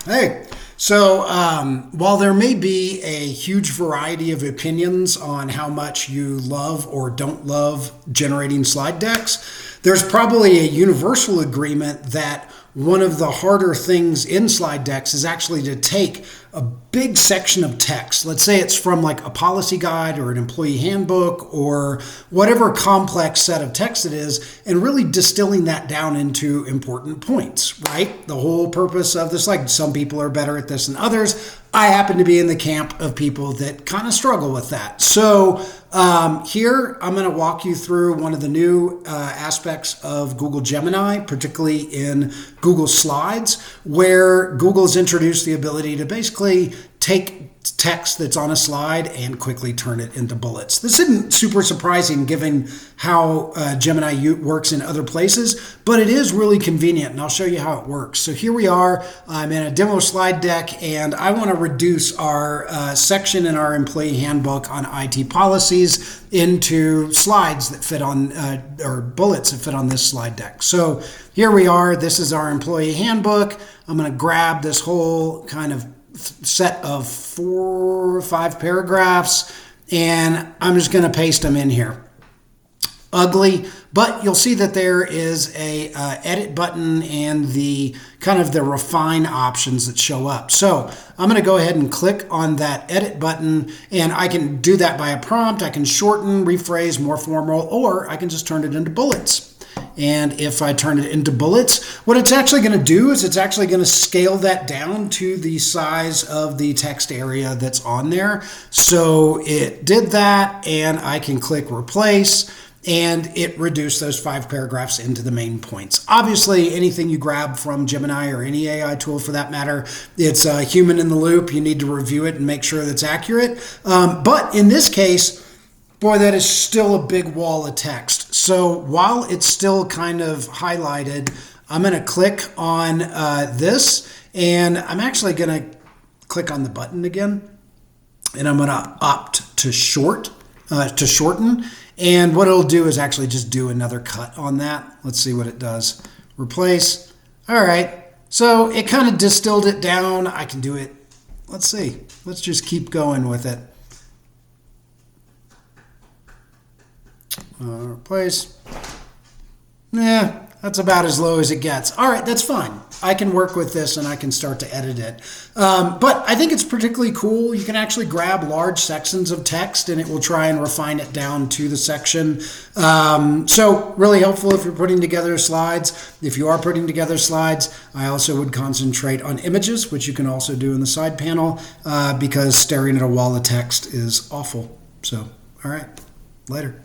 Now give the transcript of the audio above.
Hey, so while there may be a huge variety of opinions on how much you love or don't love generating slide decks, there's probably a universal agreement that one of the harder things in slide decks is actually to take a big section of text. Let's say it's from like a policy guide or an employee handbook or whatever complex set of text it is, and really distilling that down into important points, right? The whole purpose of this, like some people are better at this than others. I happen to be in the camp of people that kind of struggle with that. So here I'm going to walk you through one of the new aspects of Google Gemini, particularly in Google Slides, where Google's introduced the ability to basically take text that's on a slide and quickly turn it into bullets. This isn't super surprising given how Gemini works in other places, but it is really convenient, and I'll show you how it works. So here we are. I'm in a demo slide deck, and I want to reduce our section in our employee handbook on IT policies into slides that fit on, or bullets that fit on this slide deck. So here we are. This is our employee handbook. I'm going to grab this whole kind of set of 4 or 5 paragraphs, and I'm just going to paste them in here. Ugly, but you'll see that there is a edit button and the kind of the refine options that show up. So I'm going to go ahead and click on that edit button, and I can do that by a prompt. I can shorten, rephrase, more formal, or I can just turn it into bullets. And if I turn it into bullets, what it's actually going to do is it's actually going to scale that down to the size of the text area that's on there. So it did that, and I can click replace, and it reduced those 5 paragraphs into the main points. Obviously, anything you grab from Gemini or any AI tool for that matter, it's a human in the loop. You need to review it and make sure that's accurate. But in this case, boy, that is still a big wall of text. So while it's still kind of highlighted, I'm going to click on this, and I'm actually going to click on the button again, and I'm going to opt to shorten. And what it'll do is actually just do another cut on that. Let's see what it does. Replace. All right. So it kind of distilled it down. I can do it. Let's see. Let's just keep going with it. Replace. Yeah, that's about as low as it gets. All right, that's fine. I can work with this and I can start to edit it. But I think it's particularly cool. You can actually grab large sections of text and it will try and refine it down to the section. So really helpful if you're putting together slides. If you are putting together slides, I also would concentrate on images, which you can also do in the side panel, because staring at a wall of text is awful. So, all right, later.